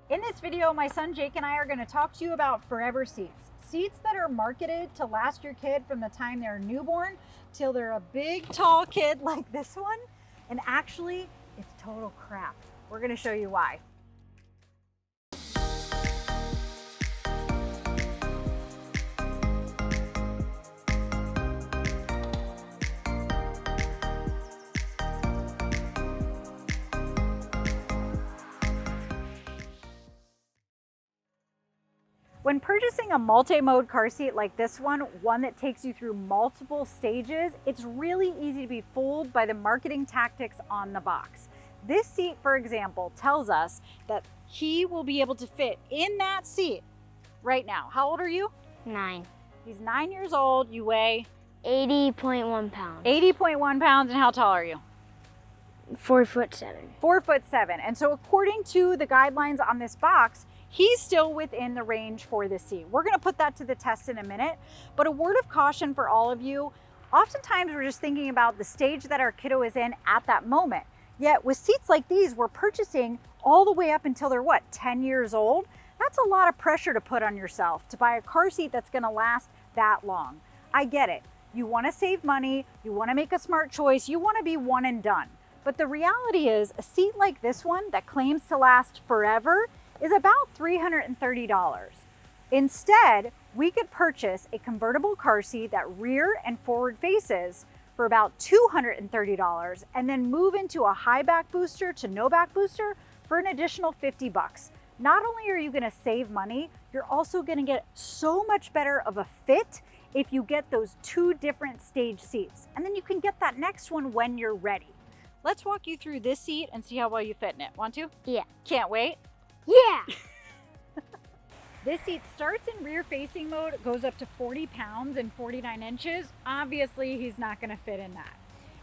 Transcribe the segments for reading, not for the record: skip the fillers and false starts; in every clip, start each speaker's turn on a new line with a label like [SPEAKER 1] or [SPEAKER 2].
[SPEAKER 1] In this video, my son Jake and I are going to talk to you about forever seats. Seats that are marketed to last your kid from the time they're newborn till they're a big, tall kid like this one. And actually, it's total crap. We're going to show you why. When purchasing a multi-mode car seat like this one that takes you through multiple stages, it's really easy to be fooled by the marketing tactics on the box. This seat, for example, tells us that he will be able to fit in that seat right now. How old are you?
[SPEAKER 2] 9.
[SPEAKER 1] He's 9 years old. You weigh?
[SPEAKER 2] 80.1 pounds.
[SPEAKER 1] 80.1 pounds. And how tall are you?
[SPEAKER 2] 4'7".
[SPEAKER 1] 4'7". And so according to the guidelines on this box, he's still within the range for this seat. We're gonna put that to the test in a minute, but a word of caution for all of you. Oftentimes we're just thinking about the stage that our kiddo is in at that moment. Yet with seats like these, we're purchasing all the way up until they're 10 years old? That's a lot of pressure to put on yourself to buy a car seat that's gonna last that long. I get it. You wanna save money, you wanna make a smart choice, you wanna be one and done. But the reality is a seat like this one that claims to last forever is about $330. Instead, we could purchase a convertible car seat that rear and forward faces for about $230 and then move into a high back booster to no back booster for an additional 50 bucks. Not only are you gonna save money, you're also gonna get so much better of a fit if you get those two different stage seats. And then you can get that next one when you're ready. Let's walk you through this seat and see how well you fit in it. Want to?
[SPEAKER 2] Yeah.
[SPEAKER 1] Can't wait.
[SPEAKER 2] Yeah.
[SPEAKER 1] This seat starts in rear facing mode, goes up to 40 pounds and 49 inches. Obviously, he's not gonna fit in that.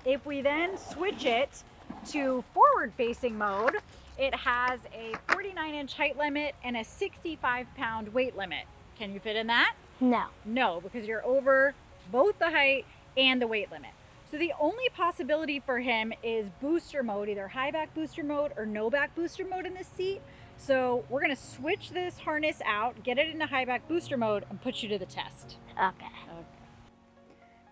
[SPEAKER 1] If we then switch it to forward facing mode, it has a 49-inch height limit and a 65-pound weight limit. Can you fit in that?
[SPEAKER 2] No.
[SPEAKER 1] No, because you're over both the height and the weight limit. So the only possibility for him is booster mode, either high back booster mode or no back booster mode in this seat. So we're gonna switch this harness out, get it into high back booster mode and put you to the test.
[SPEAKER 2] Okay.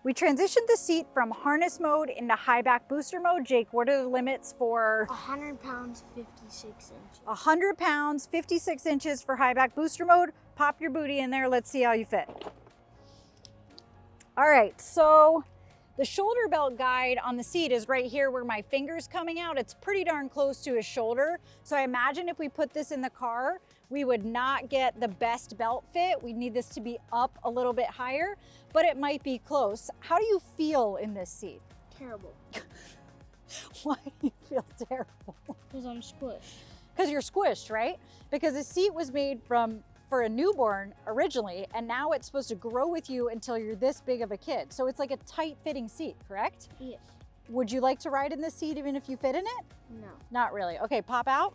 [SPEAKER 1] We transitioned the seat from harness mode into high back booster mode. Jake, what are the limits for?
[SPEAKER 2] 100 pounds, 56 inches.
[SPEAKER 1] 100 pounds, 56 inches for high back booster mode. Pop your booty in there, let's see how you fit. All right, so the shoulder belt guide on the seat is right here where my finger's coming out. It's pretty darn close to his shoulder. So I imagine if we put this in the car, we would not get the best belt fit. We need this to be up a little bit higher, but it might be close. How do you feel in this seat?
[SPEAKER 2] Terrible.
[SPEAKER 1] Why do you feel terrible?
[SPEAKER 2] Because I'm squished.
[SPEAKER 1] Because you're squished, right? Because the seat was made for a newborn originally, and now it's supposed to grow with you until you're this big of a kid. So it's like a tight fitting seat, correct?
[SPEAKER 2] Yes.
[SPEAKER 1] Would you like to ride in this seat even if you fit in it?
[SPEAKER 2] No.
[SPEAKER 1] Not really. Okay, pop out.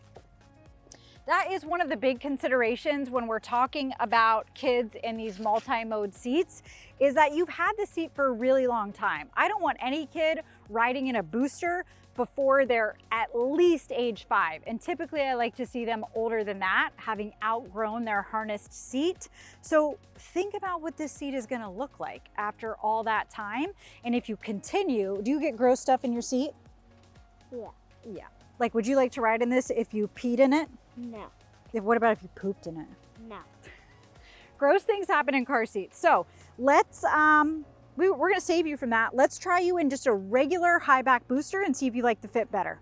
[SPEAKER 1] That is one of the big considerations when we're talking about kids in these multi-mode seats, is that you've had the seat for a really long time. I don't want any kid riding in a booster before they're at least age 5. And typically I like to see them older than that, having outgrown their harnessed seat. So think about what this seat is gonna look like after all that time. And if you continue, do you get gross stuff in your seat?
[SPEAKER 2] Yeah.
[SPEAKER 1] Yeah. Like, would you like to ride in this if you peed in it?
[SPEAKER 2] No.
[SPEAKER 1] What about if you pooped in it?
[SPEAKER 2] No.
[SPEAKER 1] Gross things happen in car seats. So let's, we're gonna save you from that. Let's try you in just a regular high back booster and see if you like the fit better.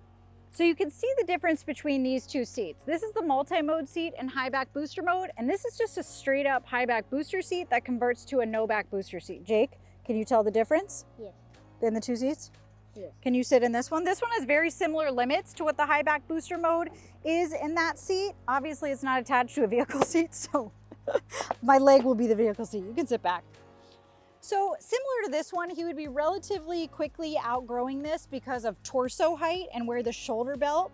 [SPEAKER 1] So you can see the difference between these two seats. This is the multi-mode seat in high back booster mode, and this is just a straight up high back booster seat that converts to a no back booster seat. Jake, can you tell the difference?
[SPEAKER 2] Yes.
[SPEAKER 1] In the two seats?
[SPEAKER 2] Yes.
[SPEAKER 1] Can you sit in this one? This one has very similar limits to what the high back booster mode is in that seat. Obviously it's not attached to a vehicle seat, so my leg will be the vehicle seat. You can sit back. So similar to this one, he would be relatively quickly outgrowing this because of torso height and where the shoulder belt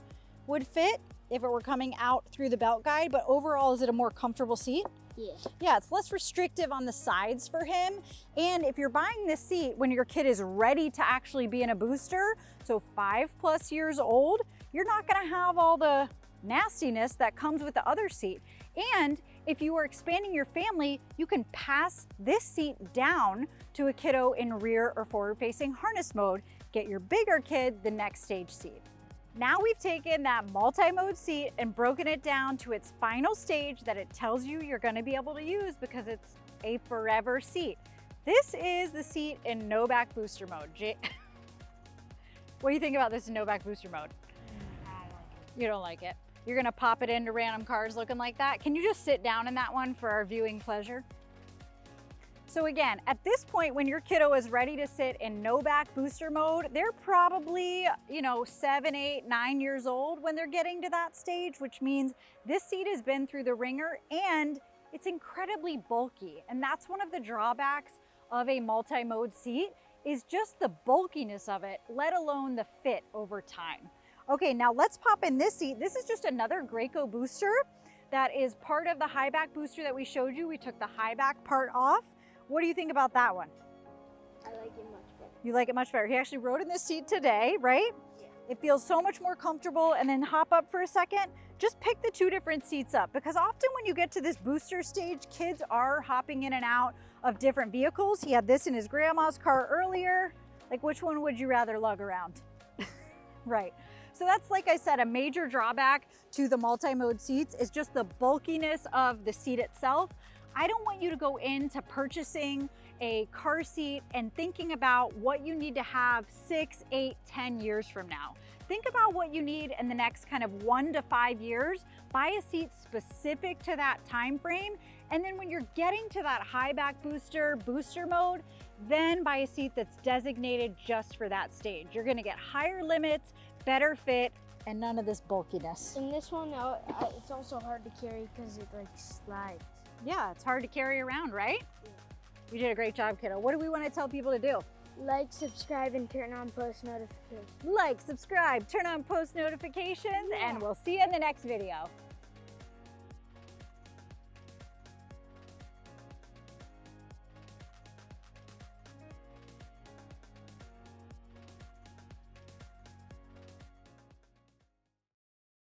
[SPEAKER 1] would fit if it were coming out through the belt guide. But overall, is it a more comfortable seat?
[SPEAKER 2] Yes.
[SPEAKER 1] Yeah, it's less restrictive on the sides for him. And if you're buying this seat when your kid is ready to actually be in a booster, so 5+ years old, you're not gonna have all the nastiness that comes with the other seat. And if you are expanding your family, you can pass this seat down to a kiddo in rear or forward-facing harness mode. Get your bigger kid the next stage seat. Now we've taken that multi-mode seat and broken it down to its final stage that it tells you you're going to be able to use because it's a forever seat. This is the seat in no back booster mode. What do you think about this in no back booster mode?
[SPEAKER 2] I like it.
[SPEAKER 1] You don't like it. You're gonna pop it into random cars looking like that. Can you just sit down in that one for our viewing pleasure? So again, at this point, when your kiddo is ready to sit in no back booster mode, they're probably, 7, 8, 9 years old when they're getting to that stage, which means this seat has been through the ringer and it's incredibly bulky. And that's one of the drawbacks of a multi-mode seat, is just the bulkiness of it, let alone the fit over time. Okay, now let's pop in this seat. This is just another Graco booster that is part of the high back booster that we showed you. We took the high back part off. What do you think about that one?
[SPEAKER 2] I like it much better.
[SPEAKER 1] You like it much better. He actually rode in this seat today, right?
[SPEAKER 2] Yeah.
[SPEAKER 1] It feels so much more comfortable. And then hop up for a second, just pick the two different seats up, because often when you get to this booster stage, kids are hopping in and out of different vehicles. He had this in his grandma's car earlier. Like, which one would you rather lug around? Right. So that's, like I said, a major drawback to the multi-mode seats is just the bulkiness of the seat itself. I don't want you to go into purchasing a car seat and thinking about what you need to have 6, 8, 10 years from now. Think about what you need in the next kind of 1 to 5 years. Buy a seat specific to that time frame. And then when you're getting to that high back booster mode, then buy a seat that's designated just for that stage. You're gonna get higher limits, better fit, and none of this bulkiness.
[SPEAKER 2] In this one, it's also hard to carry because it like slides.
[SPEAKER 1] Yeah, it's hard to carry around, right?
[SPEAKER 2] Yeah.
[SPEAKER 1] You did a great job, kiddo. What do we want to tell people to do?
[SPEAKER 2] Like, subscribe, and turn on post notifications.
[SPEAKER 1] Like, subscribe, turn on post notifications, and we'll see you in the next video.